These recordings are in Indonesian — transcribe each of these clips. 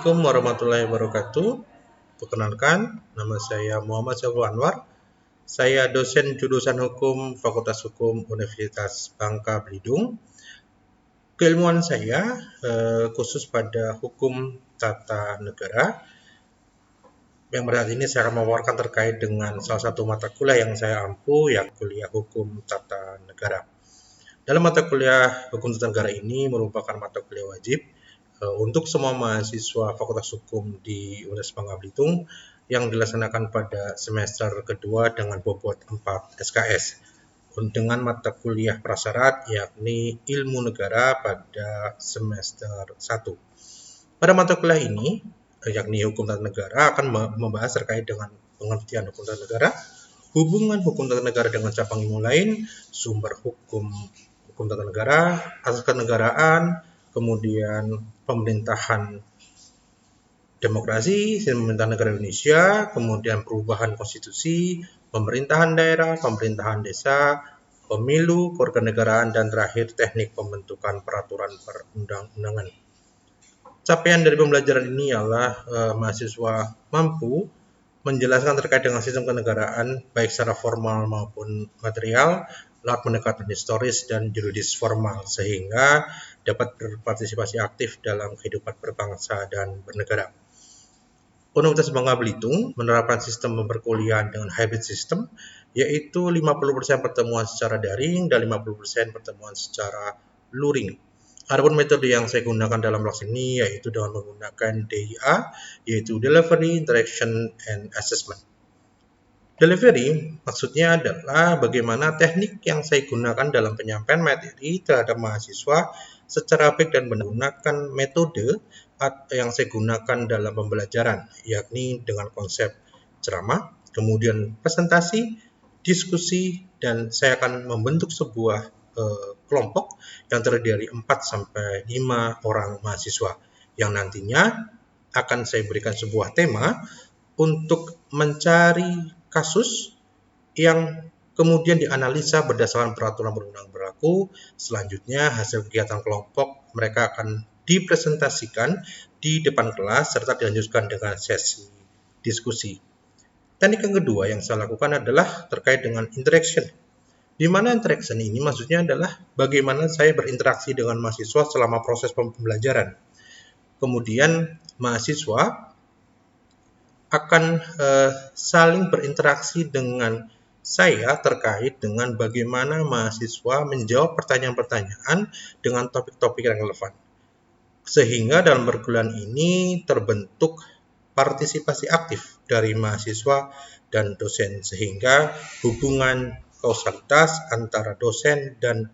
Assalamualaikum warahmatullahi wabarakatuh. Perkenalkan, nama saya Muhammad Syafrul Anwar. Saya dosen jurusan Hukum Fakultas Hukum Universitas Bangka Belitung. Keilmuan saya khusus pada hukum tata negara. Yang pada saat ini saya akan memaparkan terkait dengan salah satu mata kuliah yang saya ampu, yaitu kuliah Hukum Tata Negara. Dalam mata kuliah Hukum Tata Negara ini merupakan mata kuliah wajib untuk semua mahasiswa Fakultas Hukum di Universitas Bangka Belitung yang dilaksanakan pada semester kedua dengan bobot 4 SKS dengan mata kuliah prasyarat yakni Ilmu Negara pada semester 1. Pada mata kuliah ini yakni Hukum Tata Negara akan membahas terkait dengan pengertian Hukum Tata Negara, hubungan Hukum Tata Negara dengan cabang ilmu lain, sumber hukum Tata Negara, asas kenegaraan, kemudian pemerintahan demokrasi, pemerintahan negara Indonesia, kemudian perubahan konstitusi, pemerintahan daerah, pemerintahan desa, pemilu, kewarganegaraan, dan terakhir teknik pembentukan peraturan perundang-undangan. Capaian dari pembelajaran ini ialah mahasiswa mampu menjelaskan terkait dengan sistem kenegaraan baik secara formal maupun material lewat pendekatan historis dan juridis formal sehingga dapat berpartisipasi aktif dalam kehidupan berbangsa dan bernegara. Universitas Bangka Belitung menerapkan sistem perkuliahan dengan hybrid system, yaitu 50% pertemuan secara daring dan 50% pertemuan secara luring. Adapun metode yang saya gunakan dalam kelas ini yaitu dengan menggunakan DIA, yaitu Delivery, Interaction, and Assessment. Delivery maksudnya adalah bagaimana teknik yang saya gunakan dalam penyampaian materi terhadap mahasiswa secara baik dan menggunakan metode yang saya gunakan dalam pembelajaran, yakni dengan konsep ceramah, kemudian presentasi, diskusi, dan saya akan membentuk sebuah kelompok yang terdiri dari 4 sampai 5 orang mahasiswa yang nantinya akan saya berikan sebuah tema untuk mencari kasus yang kemudian dianalisa berdasarkan peraturan perundang berlaku. Selanjutnya hasil kegiatan kelompok mereka akan dipresentasikan di depan kelas serta dilanjutkan dengan sesi diskusi. Teknik yang kedua yang saya lakukan adalah terkait dengan interaction. Di mana interaction ini maksudnya adalah bagaimana saya berinteraksi dengan mahasiswa selama proses pembelajaran. Kemudian mahasiswa akan saling berinteraksi dengan saya terkait dengan bagaimana mahasiswa menjawab pertanyaan-pertanyaan dengan topik-topik yang relevan. Sehingga dalam perkuliahan ini terbentuk partisipasi aktif dari mahasiswa dan dosen, sehingga hubungan kausalitas antara dosen dan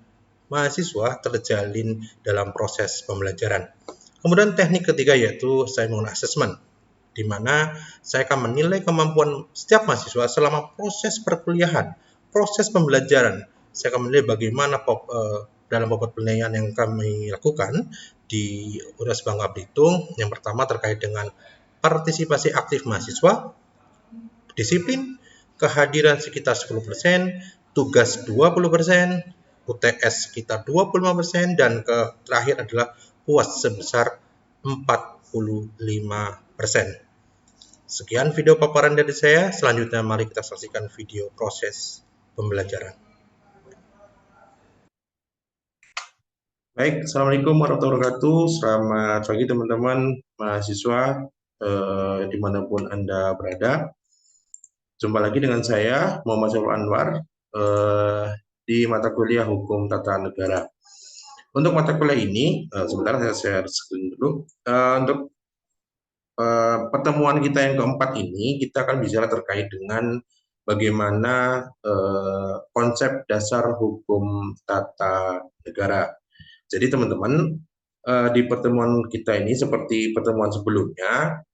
mahasiswa terjalin dalam proses pembelajaran. Kemudian teknik ketiga yaitu saya menggunakan assessment, di mana saya akan menilai kemampuan setiap mahasiswa selama proses perkuliahan, proses pembelajaran. Saya akan menilai bagaimana dalam bobot penilaian yang kami lakukan di Universitas Bangka Belitung. Yang pertama terkait dengan partisipasi aktif mahasiswa, disiplin, kehadiran sekitar 10%, tugas 20%, UTS sekitar 25%, dan terakhir adalah UAS sebesar 45%. Sekian video paparan dari saya. Selanjutnya mari kita saksikan video proses pembelajaran. Baik, Assalamualaikum warahmatullahi wabarakatuh. Selamat pagi teman-teman mahasiswa dimanapun Anda berada. Jumpa lagi dengan saya, Muhammad Syafrul Anwar, di mata kuliah Hukum Tata Negara. Untuk mata kuliah ini, sebentar saya share screen dulu. Untuk pertemuan kita yang keempat ini, kita akan bicara terkait dengan bagaimana konsep dasar hukum tata negara. Jadi teman-teman, di pertemuan kita ini seperti pertemuan sebelumnya,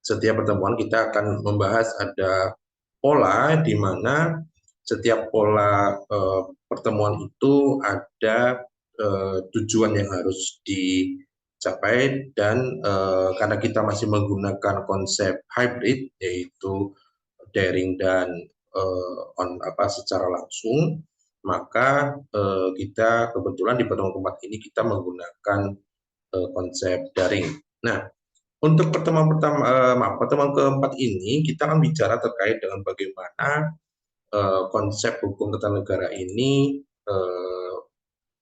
setiap pertemuan kita akan membahas ada pola di mana setiap pola pertemuan itu ada tujuan yang harus dicapai, dan karena kita masih menggunakan konsep hybrid yaitu daring dan secara langsung, maka kita kebetulan di pertemuan keempat ini kita menggunakan konsep daring. Nah, Untuk pertemuan keempat ini kita akan bicara terkait dengan bagaimana konsep hukum tata negara ini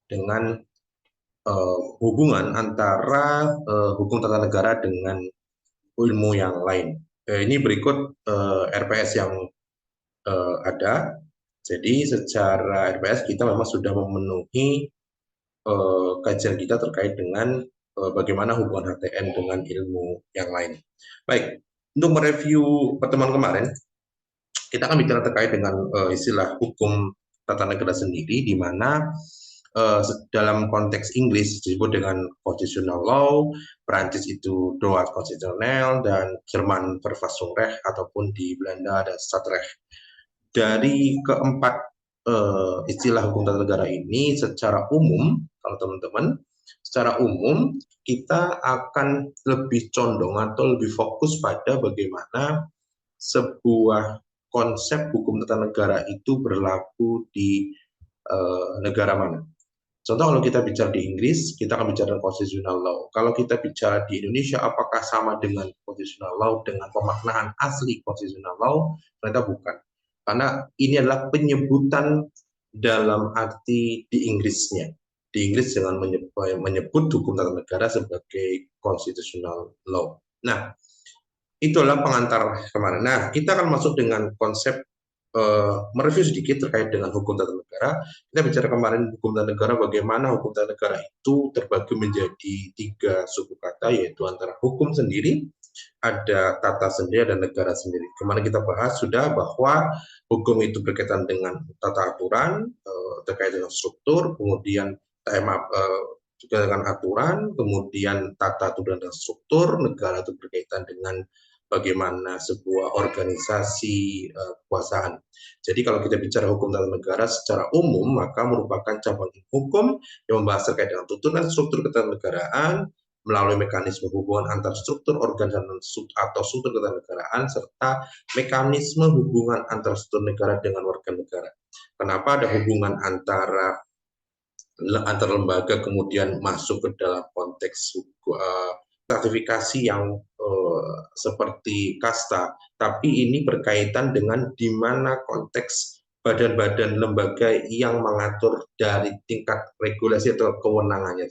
dengan hubungan antara hukum tata negara dengan ilmu yang lain. Ini berikut RPS yang ada. Jadi secara RPS kita memang sudah memenuhi kajian kita terkait dengan bagaimana hubungan HTN dengan ilmu yang lain. Baik, untuk mereview pertemuan kemarin, kita akan bicara terkait dengan istilah hukum tata negara sendiri, di mana dalam konteks Inggris disebut dengan constitutional law, Perancis itu droit constitutionnel, dan Jerman Verfassungsrecht ataupun di Belanda ada Stadrecht. Dari keempat istilah hukum tata negara ini secara umum, kalau teman-teman, secara umum kita akan lebih condong atau lebih fokus pada bagaimana sebuah konsep hukum tata negara itu berlaku di negara mana. Contoh kalau kita bicara di Inggris, kita akan bicara constitutional law. Kalau kita bicara di Indonesia, apakah sama dengan constitutional law, dengan pemaknaan asli constitutional law? Ternyata bukan. Karena ini adalah penyebutan dalam arti di Inggrisnya. Di Inggris dengan menyebut hukum tata negara sebagai constitutional law. Nah, itulah pengantar kemarin. Nah, kita akan masuk dengan konsep mereview sedikit terkait dengan hukum tata negara. Kita bicara kemarin hukum tata negara, bagaimana hukum tata negara itu terbagi menjadi 3 suku kata, yaitu antara hukum sendiri, ada tata sendiri, dan negara sendiri. Kemarin kita bahas sudah bahwa hukum itu berkaitan dengan tata aturan, terkait dengan struktur, kemudian juga dengan aturan, kemudian tata aturan dan struktur. Negara itu berkaitan dengan bagaimana sebuah organisasi kekuasaan. Jadi kalau kita bicara hukum tata negara secara umum, maka merupakan cabang hukum yang membahas terkait dengan tutunan struktur ketatanegaraan melalui mekanisme hubungan antar struktur organisasi atau struktur ketatanegaraan serta mekanisme hubungan antar struktur negara dengan warga negara. Kenapa ada hubungan antara lembaga kemudian masuk ke dalam konteks stratifikasi yang seperti kasta, tapi ini berkaitan dengan di mana konteks badan-badan lembaga yang mengatur dari tingkat regulasi atau kewenangannya.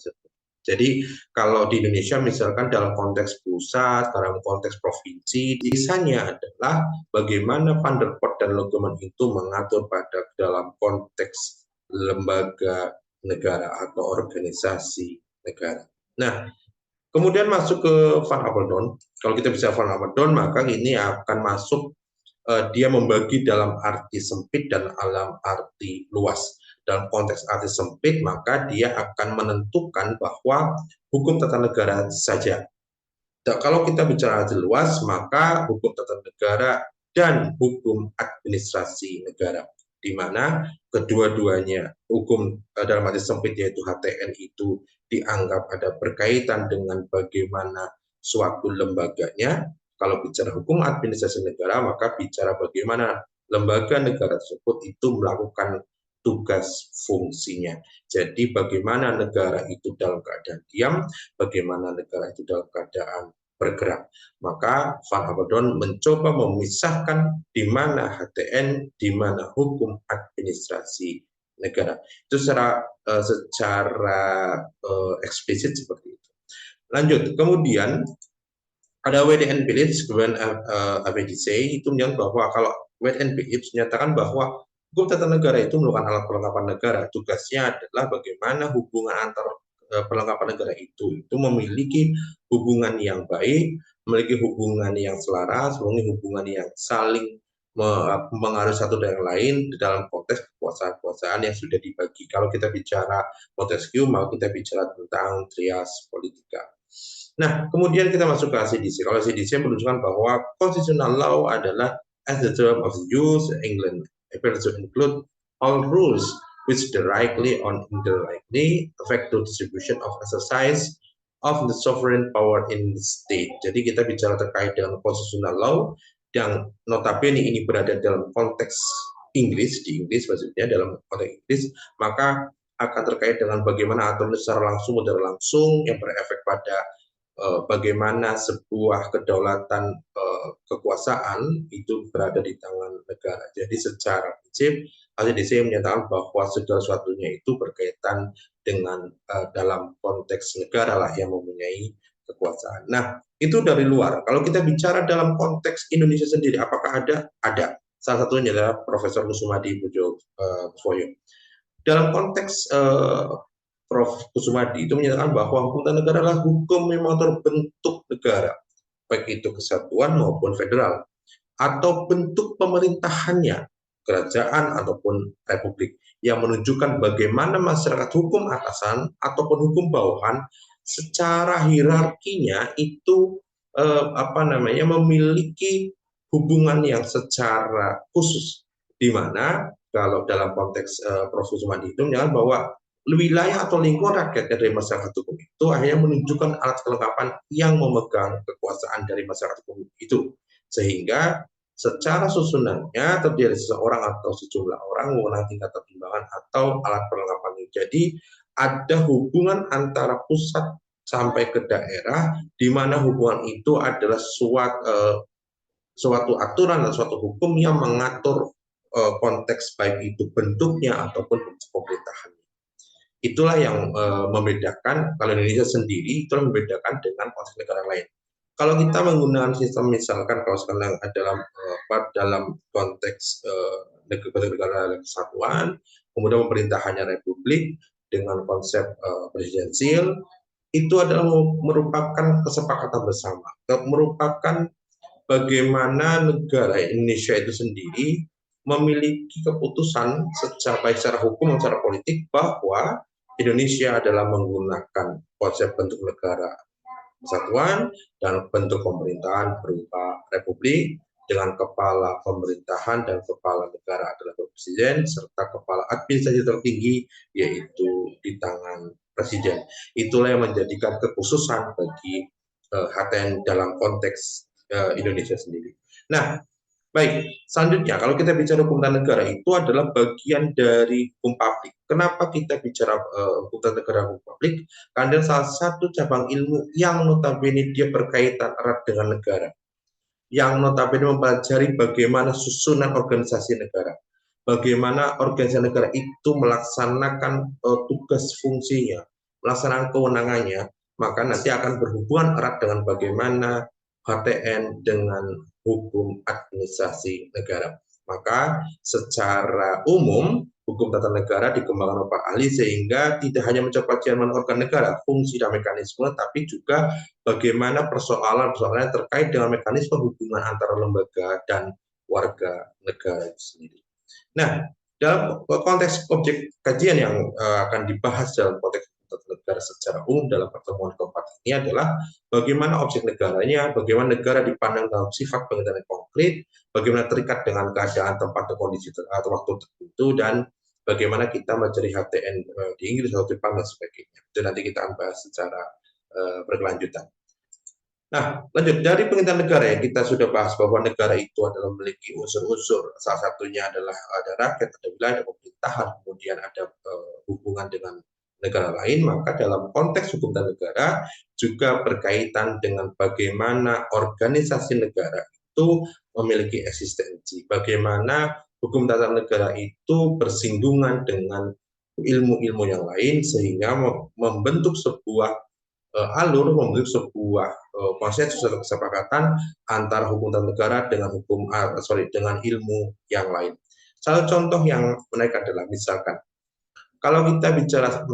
Jadi kalau di Indonesia misalkan dalam konteks pusat, dalam konteks provinsi, desainnya adalah bagaimana Van der Port dan Logeman itu mengatur pada dalam konteks lembaga negara atau organisasi negara. Nah, kemudian masuk ke Van Apeldoorn. Kalau kita bisa Van Apeldoorn, maka ini akan masuk dia membagi dalam arti sempit dan dalam arti luas. Dalam konteks arti sempit, maka dia akan menentukan bahwa hukum tata negara saja. Kalau kita bicara arti luas, maka hukum tata negara dan hukum administrasi negara, di mana kedua-duanya hukum dalam arti sempit yaitu HTN itu dianggap ada berkaitan dengan bagaimana suatu lembaganya. Kalau bicara hukum administrasi negara, maka bicara bagaimana lembaga negara tersebut itu melakukan tugas fungsinya. Jadi bagaimana negara itu dalam keadaan diam, bagaimana negara itu dalam keadaan bergerak. Maka Van Apeldoorn mencoba memisahkan di mana HTN, di mana hukum administrasi negara. Itu secara eksplisit seperti itu. Lanjut, kemudian ada WDN Village, kemudian ABDC itu menyatakan bahwa kalau WDN Village menyatakan bahwa hukum tata negara itu merupakan alat perlengkapan negara. Tugasnya adalah bagaimana hubungan antar perlengkapan negara itu memiliki hubungan yang baik, memiliki hubungan yang selaras, memiliki hubungan yang saling mengaruhi satu dengan lain di dalam konteks kekuasaan-kekuasaan yang sudah dibagi. Kalau kita bicara Montesquieu, maka kita bicara tentang trias politika. Nah, kemudian kita masuk ke ACDC. Kalau ACDC menunjukkan bahwa constitutional law adalah as the term of use England appears to include all rules which directly or indirectly affect the distribution of exercise of the sovereign power in the state. Jadi kita bicara terkait dengan constitutional law yang notabene ini berada dalam konteks Inggris, di Inggris maksudnya dalam konteks Inggris, maka akan terkait dengan bagaimana aturan secara langsung dan langsung yang berefek pada bagaimana sebuah kedaulatan kekuasaan itu berada di tangan negara. Jadi secara prinsip LCDC menyatakan bahwa segala sesuatunya itu berkaitan dengan dalam konteks negara lah yang mempunyai kekuasaan. Nah, itu dari luar. Kalau kita bicara dalam konteks Indonesia sendiri, apakah ada? Ada. Salah satunya adalah Profesor Kusumadi Pujogoyono. Dalam konteks Prof. Kusumadi itu menyatakan bahwa hukum tata negara adalah hukum yang mengatur bentuk negara, baik itu kesatuan maupun federal, atau bentuk pemerintahannya, kerajaan ataupun republik, yang menunjukkan bagaimana masyarakat hukum atasan ataupun hukum bawahan secara hierarkinya itu memiliki hubungan yang secara khusus, di mana kalau dalam konteks Prof. Kusumadi itu menyatakan bahwa wilayah atau lingkungan rakyat dari masyarakat hukum itu akhirnya menunjukkan alat kelengkapan yang memegang kekuasaan dari masyarakat hukum itu, sehingga secara susunannya terdiri dari seseorang atau sejumlah orang menggunakan tingkat pertimbangan atau alat perlengkapan itu. Jadi ada hubungan antara pusat sampai ke daerah, di mana hubungan itu adalah suatu aturan atau suatu hukum yang mengatur konteks baik itu bentuknya ataupun bentuk pemerintahan. Itulah yang membedakan, kalau Indonesia sendiri, itu membedakan dengan konteks negara lain. Kalau kita menggunakan sistem, misalkan kalau sekarang dalam konteks negara kesatuan, kemudian pemerintahannya republik dengan konsep presidensial, itu adalah merupakan kesepakatan bersama, merupakan bagaimana negara Indonesia itu sendiri memiliki keputusan secara hukum dan secara politik bahwa Indonesia adalah menggunakan konsep bentuk negara kesatuan dan bentuk pemerintahan berupa republik dengan kepala pemerintahan dan kepala negara adalah presiden serta kepala administrasi tertinggi yaitu di tangan presiden. Itulah yang menjadikan kekhususan bagi HTN dalam konteks Indonesia sendiri. Nah, baik, selanjutnya kalau kita bicara hukum tata negara itu adalah bagian dari hukum publik. Kenapa kita bicara hukum tata negara hukum publik? Karena salah satu cabang ilmu yang notabene dia berkaitan erat dengan negara, yang notabene mempelajari bagaimana susunan organisasi negara, bagaimana organisasi negara itu melaksanakan tugas fungsinya, melaksanakan kewenangannya, maka nanti akan berhubungan erat dengan bagaimana HTN dengan hukum administrasi negara. Maka secara umum hukum tata negara dikembangkan oleh Pak ahli sehingga tidak hanya mencapai organ negara, fungsi dan mekanisme, tapi juga bagaimana persoalan-persoalan terkait dengan mekanisme hubungan antara lembaga dan warga negara itu sendiri. Nah, dalam konteks objek kajian yang akan dibahas dalam konteks negara secara umum dalam pertemuan keempat ini adalah bagaimana objek negaranya, bagaimana negara dipandang dalam sifat pengertian konkret, bagaimana terikat dengan keadaan tempat dan kondisi atau waktu tertentu, dan bagaimana kita mencari HTN di Inggris atau Jepang dan sebagainya. Itu nanti kita akan bahas secara berkelanjutan. Nah, lanjut dari pengertian negara yang kita sudah bahas bahwa negara itu adalah memiliki unsur-unsur, salah satunya adalah ada rakyat, ada wilayah, ada pemerintahan, kemudian ada hubungan dengan negara lain, maka dalam konteks hukum tata negara juga berkaitan dengan bagaimana organisasi negara itu memiliki eksistensi, bagaimana hukum tata negara itu bersinggungan dengan ilmu-ilmu yang lain sehingga membentuk sebuah alur, membentuk sebuah konsensus atau kesepakatan antara hukum tata negara dengan dengan ilmu yang lain. Salah contoh yang menarik adalah misalkan kalau kita bicara,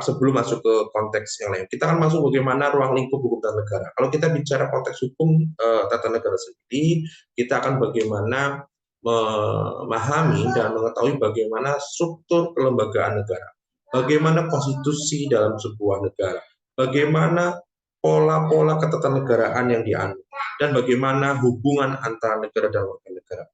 sebelum masuk ke konteks yang lain, kita akan masuk bagaimana ruang lingkup hukum tata negara. Kalau kita bicara konteks hukum tata negara sendiri, kita akan bagaimana memahami dan mengetahui bagaimana struktur kelembagaan negara, bagaimana konstitusi dalam sebuah negara, bagaimana pola-pola ketatanegaraan yang dianut, dan bagaimana hubungan antara negara dan warga negara.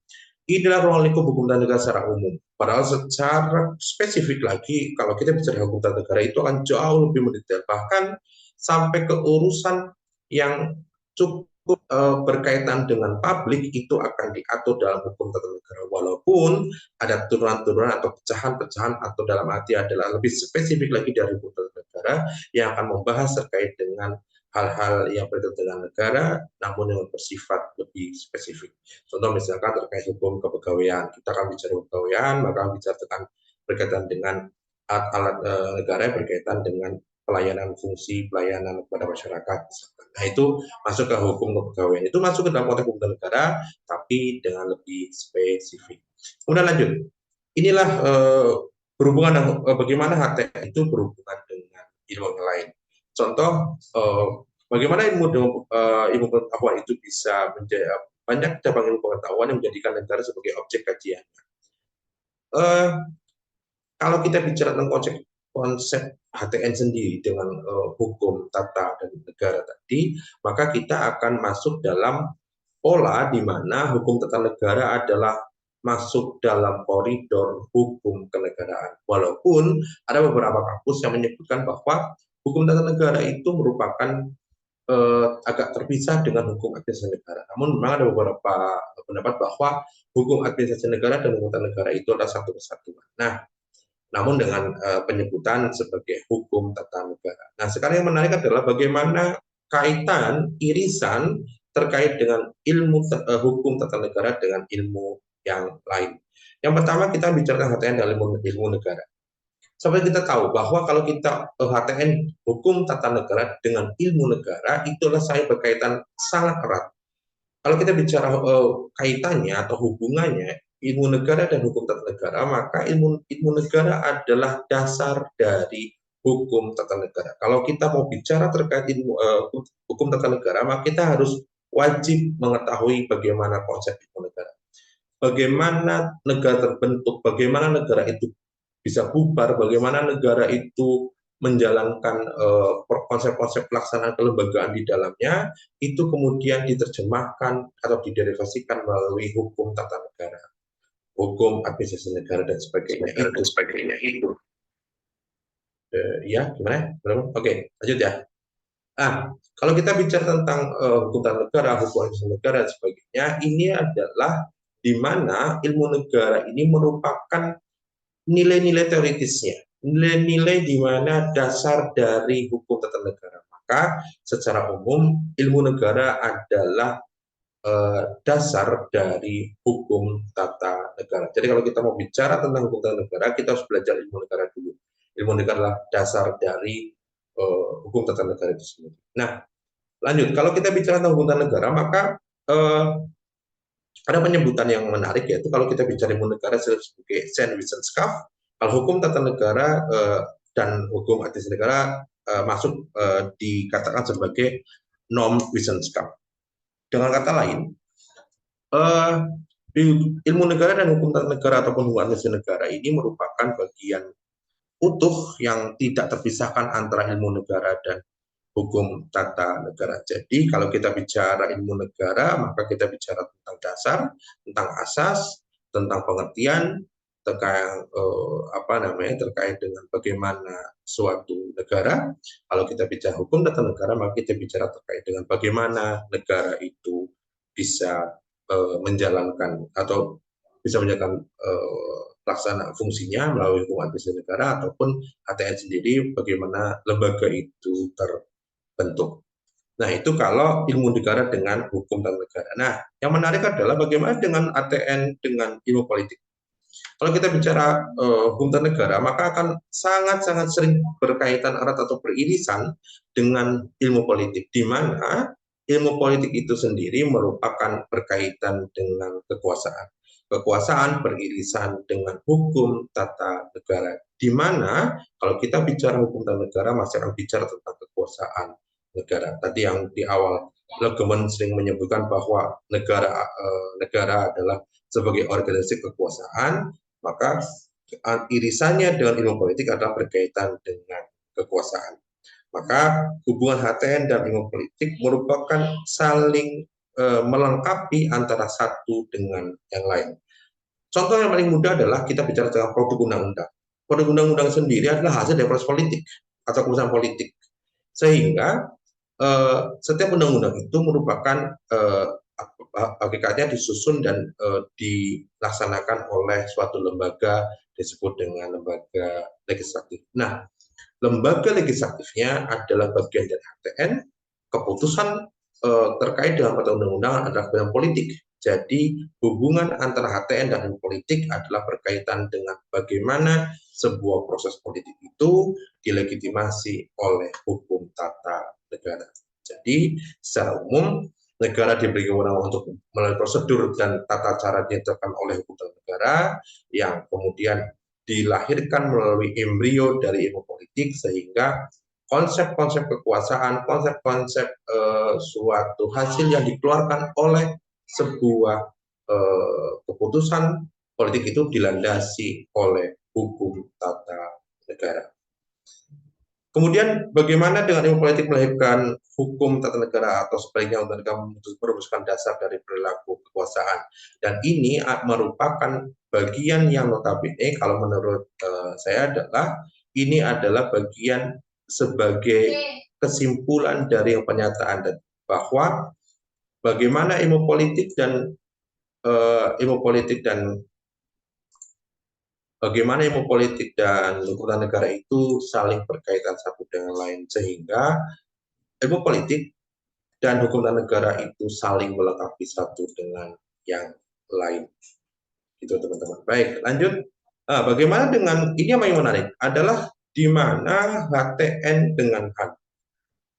Inilah ruang lingkup hukum tata negara secara umum. Padahal secara spesifik lagi, kalau kita bicara hukum tata negara itu akan jauh lebih mendetail. Bahkan sampai ke urusan yang cukup berkaitan dengan publik itu akan diatur dalam hukum tata negara. Walaupun ada turunan-turunan atau pecahan-pecahan atau dalam arti adalah lebih spesifik lagi dari hukum tata negara yang akan membahas terkait dengan hal-hal yang berkaitan dengan negara, namun yang bersifat lebih spesifik. Contoh misalkan terkait hukum kepegawaian, kita akan bicara kepegawaian, maka bicara tentang berkaitan dengan alat-alat negara yang berkaitan dengan pelayanan fungsi pelayanan kepada masyarakat. Nah itu masuk ke hukum kepegawaian, itu masuk ke dalam konteks hukum negara, tapi dengan lebih spesifik. Kemudian lanjut, inilah berhubungan bagaimana HTN itu berhubungan dengan ilmu yang lain. Contoh, bagaimana ilmu pengetahuan itu bisa menjadi banyak cabang ilmu pengetahuan yang menjadikan negara sebagai objek kajian. Kalau kita bicara tentang konsep HTN sendiri dengan hukum, tata, dan negara tadi, maka kita akan masuk dalam pola di mana hukum tata negara adalah masuk dalam koridor hukum kenegaraan. Walaupun ada beberapa kampus yang menyebutkan bahwa hukum tata negara itu merupakan agak terpisah dengan hukum administrasi negara. Namun memang ada beberapa pendapat bahwa hukum administrasi negara dan hukum tata negara itu adalah satu kesatuan. Nah, namun dengan penyebutan sebagai hukum tata negara. Nah, sekarang yang menarik adalah bagaimana kaitan irisan terkait dengan ilmu hukum tata negara dengan ilmu yang lain. Yang pertama kita bicara HTN dalam ilmu negara. Sampai kita tahu bahwa kalau kita HTN hukum tata negara dengan ilmu negara itulah saya berkaitan sangat erat. Kalau kita bicara kaitannya atau hubungannya ilmu negara dan hukum tata negara, maka ilmu negara adalah dasar dari hukum tata negara. Kalau kita mau bicara terkait hukum tata negara, maka kita harus wajib mengetahui bagaimana konsep ilmu negara. Bagaimana negara terbentuk, bagaimana negara itu bisa bubar, bagaimana negara itu menjalankan konsep-konsep pelaksanaan kelembagaan di dalamnya, itu kemudian diterjemahkan atau diderivasikan melalui hukum tata negara, hukum administrasi negara dan sebagainya. Itu. Ya, gimana? Belum? Oke, lanjut ya. Nah, kalau kita bicara tentang hukum tata negara, hukum administrasi negara dan sebagainya, ini adalah di mana ilmu negara ini merupakan nilai-nilai teoritisnya, nilai-nilai di mana dasar dari hukum tata negara. Maka secara umum ilmu negara adalah dasar dari hukum tata negara. Jadi kalau kita mau bicara tentang hukum tata negara, kita harus belajar ilmu negara dulu. Ilmu negara adalah dasar dari hukum tata negara itu sendiri. Nah, lanjut. Kalau kita bicara tentang hukum tata negara, maka ada penyebutan yang menarik, yaitu kalau kita bicara ilmu negara sebagai Saint-Wissenschaft, kalau hukum tata negara dan hukum administrasi negara masuk dikatakan sebagai Norm-Wissenschaft. Dengan kata lain, ilmu negara dan hukum tata negara ataupun hukum administrasi negara ini merupakan bagian utuh yang tidak terpisahkan antara ilmu negara dan hukum tata negara. Jadi kalau kita bicara ilmu negara, maka kita bicara tentang dasar, tentang asas, tentang pengertian, terkait dengan bagaimana suatu negara. Kalau kita bicara hukum tata negara, maka kita bicara terkait dengan bagaimana negara itu bisa menjalankan atau bisa menjalankan pelaksanaan fungsinya melalui hukum administrasi negara ataupun HTN sendiri, bagaimana lembaga itu terbentuk. Nah, itu kalau ilmu negara dengan hukum tata negara. Nah, yang menarik adalah bagaimana dengan ATN dengan ilmu politik. Kalau kita bicara hukum tata negara, maka akan sangat-sangat sering berkaitan erat atau beririsan dengan ilmu politik, di mana ilmu politik itu sendiri merupakan berkaitan dengan kekuasaan. Kekuasaan beririsan dengan hukum tata negara, di mana kalau kita bicara hukum tata negara, masih akan bicara tentang kekuasaan negara. Tadi yang di awal, Legemen sering menyebutkan bahwa negara adalah sebagai organisasi kekuasaan, maka irisannya dengan ilmu politik adalah berkaitan dengan kekuasaan. Maka hubungan HTN dan ilmu politik merupakan saling melengkapi antara satu dengan yang lain. Contoh yang paling mudah adalah kita bicara tentang produk undang-undang. Produk undang-undang sendiri adalah hasil dari proses politik atau keputusan politik. Sehingga setiap undang-undang itu merupakan hakikatnya disusun dan dilaksanakan oleh suatu lembaga disebut dengan lembaga legislatif. Nah, lembaga legislatifnya adalah bagian dari HTN, keputusan terkait dengan perundang-undangan adalah keputusan politik. Jadi hubungan antara HTN dan ilmu politik adalah berkaitan dengan bagaimana sebuah proses politik itu dilegitimasi oleh hukum tata negara. Jadi secara umum negara diberi wewenang untuk melalui prosedur dan tata cara ditetapkan oleh hukum tata negara yang kemudian dilahirkan melalui embrio dari ilmu politik, sehingga konsep-konsep kekuasaan, konsep-konsep suatu hasil yang dikeluarkan oleh sebuah keputusan politik itu dilandasi oleh hukum tata negara. Kemudian bagaimana dengan ilmu politik melahirkan hukum tata negara, atau sebaliknya untuk merumuskan dasar dari perilaku kekuasaan. Dan ini merupakan bagian yang notabene kalau menurut saya adalah ini adalah bagian sebagai kesimpulan dari pernyataan bahwa bagaimana ilmu politik dan bagaimana ilmu politik dan hukum tata negara itu saling berkaitan satu dengan lain, sehingga ilmu politik dan hukum tata negara itu saling melengkapi satu dengan yang lain. Itu teman-teman. Baik, lanjut. Bagaimana dengan ini yang menarik adalah di mana HTN dengan HAN.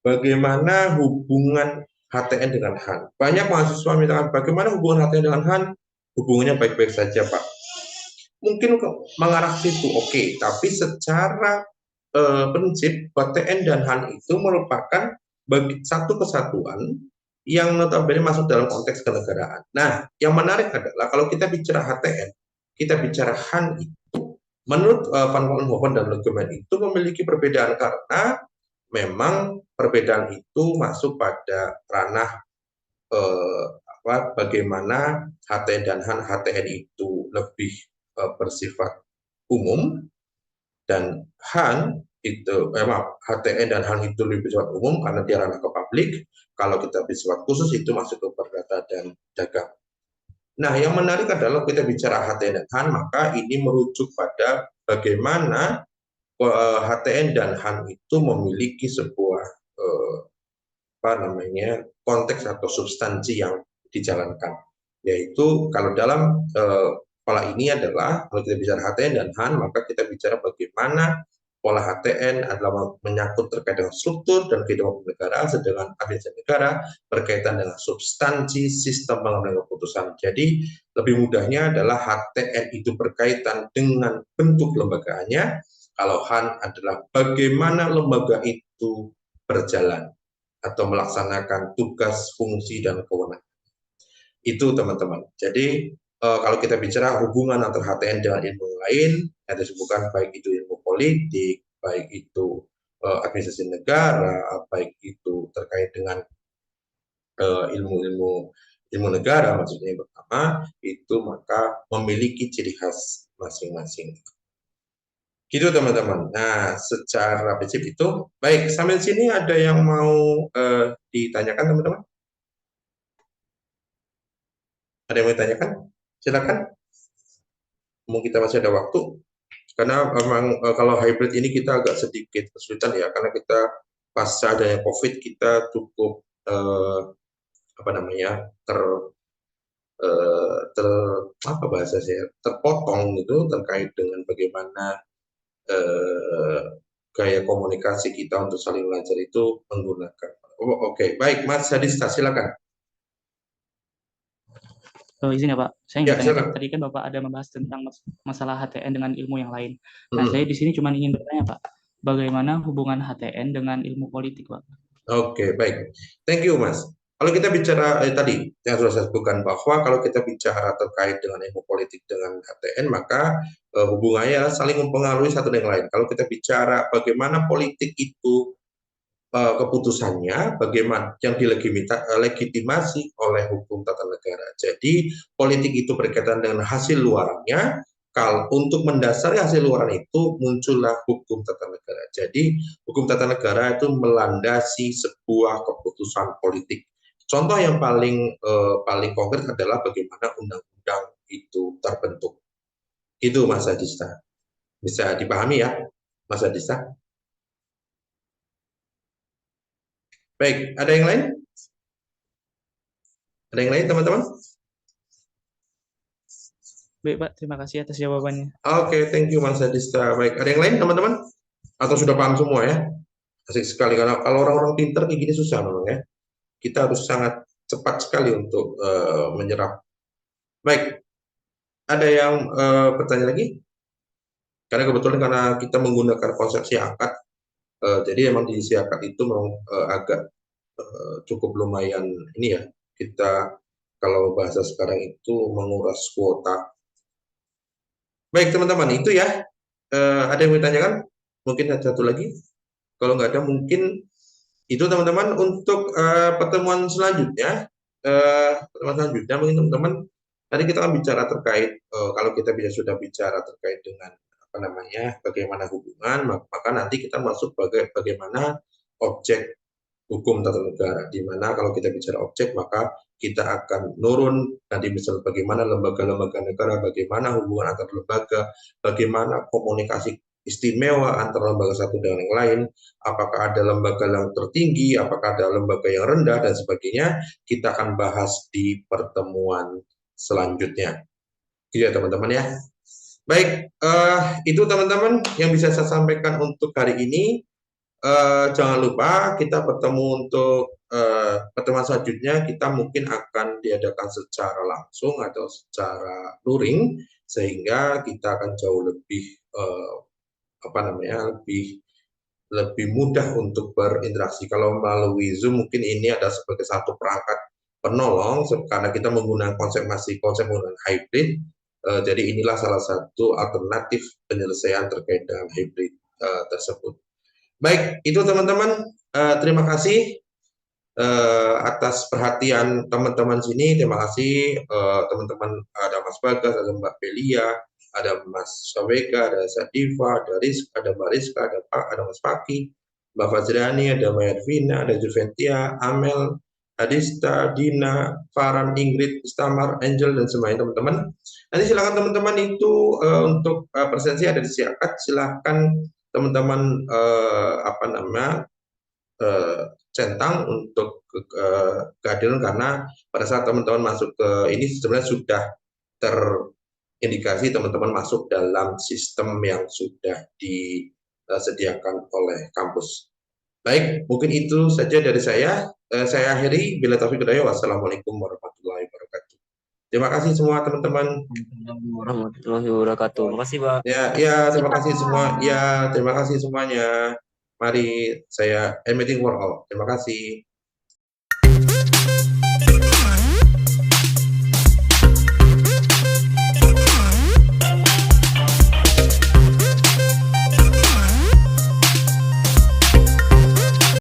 Bagaimana hubungan HTN dengan HAN? Banyak mahasiswa mengatakan bagaimana hubungan HTN dengan HAN? Hubungannya baik-baik saja, Pak. Mungkin mengarah situ, oke, tapi secara prinsip HTN dan HAN itu merupakan satu kesatuan yang notabene masuk dalam konteks kenegaraan. Nah, yang menarik adalah kalau kita bicara HTN, kita bicara HAN itu, menurut Van Vollenhoven dan Legeman itu memiliki perbedaan karena memang perbedaan itu masuk pada ranah bagaimana HTN dan HAN. HTN itu lebih bersifat umum, dan HAN itu HTN dan HAN itu lebih bersifat umum karena dia ranah ke publik. Kalau kita bersifat khusus itu masuk ke perdata dan dagang. Nah, yang menarik adalah kita bicara HTN dan HAN, maka ini merujuk pada bagaimana HTN dan HAN itu memiliki sebuah konteks atau substansi yang dijalankan, yaitu kalau dalam pola ini adalah kalau kita bicara HTN dan HAN, maka kita bicara bagaimana pola HTN adalah menyangkut terkait dengan struktur dan kehidupan negara, sedangkan administrasi negara berkaitan dengan substansi sistem pengambilan keputusan. Jadi lebih mudahnya adalah HTN itu berkaitan dengan bentuk lembagaannya, kalau HAN adalah bagaimana lembaga itu berjalan atau melaksanakan tugas, fungsi, dan kewenangan. Itu teman-teman. Jadi kalau kita bicara hubungan antara HTN dengan ilmu lain yang disebutkan, baik itu ilmu politik, baik itu administrasi negara, baik itu terkait dengan ilmu negara, maksudnya yang pertama itu, maka memiliki ciri khas masing-masing. Gitu teman-teman. Nah, secara prinsip itu baik. Sambil sini ada yang mau ditanyakan teman-teman? Ada yang mau ditanyakan? Silakan. Mungkin kita masih ada waktu. Karena memang kalau hybrid ini kita agak sedikit kesulitan ya, karena kita pasca adanya COVID kita cukup apa bahasa saya, terpotong gitu terkait dengan bagaimana gaya komunikasi kita untuk saling belajar itu menggunakan. Oke, baik Mas Hadista, silakan. Izin ya Pak, saya ingin Ya, tadi kan Bapak ada membahas tentang masalah HTN dengan ilmu yang lain. Nah, saya di sini cuma ingin bertanya Pak, bagaimana hubungan HTN dengan ilmu politik Pak? Oke, baik. Thank you Mas. Kalau kita bicara tadi yang sudah saya sebutkan, bahwa kalau kita bicara terkait dengan ilmu politik dengan HTN, maka hubungannya saling mempengaruhi satu dengan lain. Kalau kita bicara bagaimana politik itu keputusannya, bagaimana yang dilegitimasi oleh hukum tata negara. Jadi politik itu berkaitan dengan hasil luarnya. Kalau untuk mendasari hasil luaran itu muncullah hukum tata negara. Jadi hukum tata negara itu melandasi sebuah keputusan politik. Contoh yang paling konkret adalah bagaimana undang-undang itu terbentuk. Itu Mas Adista. Bisa dipahami ya, Mas Adista? Baik, ada yang lain? Ada yang lain, teman-teman? Baik, Pak. Terima kasih atas jawabannya. Oke, thank you Mas Adista. Baik, ada yang lain, teman-teman? Atau sudah paham semua ya? Asik sekali, karena kalau orang-orang pintar kayak gini susah memang ya. Kita harus sangat cepat sekali untuk menyerap. Baik, ada yang bertanya lagi? Karena kebetulan karena kita menggunakan konsep siakat, jadi emang di siakat itu memang agak cukup lumayan ini ya. Kita kalau bahasa sekarang itu menguras kuota. Baik teman-teman, itu ya. Ada yang mau ditanyakan? Mungkin ada satu lagi. Kalau nggak ada mungkin itu teman-teman untuk pertemuan selanjutnya. Pertemuan selanjutnya mungkin teman-teman tadi kita akan bicara terkait kalau kita sudah bicara terkait dengan apa namanya bagaimana hubungan, maka nanti kita masuk bagaimana objek hukum tata negara, di mana kalau kita bicara objek maka kita akan nurun nanti misal bagaimana lembaga-lembaga negara, bagaimana hubungan antar lembaga, bagaimana komunikasi istimewa antara lembaga satu dengan yang lain, apakah ada lembaga yang tertinggi, apakah ada lembaga yang rendah dan sebagainya, kita akan bahas di pertemuan selanjutnya. Gitu ya teman-teman ya. Baik, itu teman-teman yang bisa saya sampaikan untuk hari ini. Jangan lupa kita bertemu untuk pertemuan selanjutnya kita mungkin akan diadakan secara langsung atau secara luring sehingga kita akan jauh lebih apa namanya lebih mudah untuk berinteraksi. Kalau melalui Zoom mungkin ini ada sebagai satu perangkat penolong karena kita menggunakan konsep menggunakan hybrid. Jadi inilah salah satu alternatif penyelesaian terkait dengan hybrid tersebut. Baik, itu teman-teman. Terima kasih atas perhatian teman-teman sini. Terima kasih teman-teman. Ada Mas Bagas, ada Mbak Belia, ada Mas Saweka, ada Sadifa, ada Mbak Rizka, ada Mas Paki, Mbak Fazriani, ada Mbak Ervina, ada Juventia, Amel, Adista, Dina, Farhan, Ingrid, Istamar, Angel, dan semuanya teman-teman. Nanti silakan teman-teman itu untuk presensi ada di siakat. Silakan teman-teman apa nama centang untuk kehadiran karena pada saat teman-teman masuk ke ini sebenarnya sudah terindikasi teman-teman masuk dalam sistem yang sudah disediakan oleh kampus. Baik, mungkin itu saja dari saya. Saya akhiri. Bila taufiq hidayah. Wassalamualaikum warahmatullahi wabarakatuh. Terima kasih semua teman-teman. Warahmatullahi wabarakatuh. Terima kasih, Pak. Ya, terima kasih semua. Ya, terima kasih semuanya. Mari saya meeting for all. Terima kasih.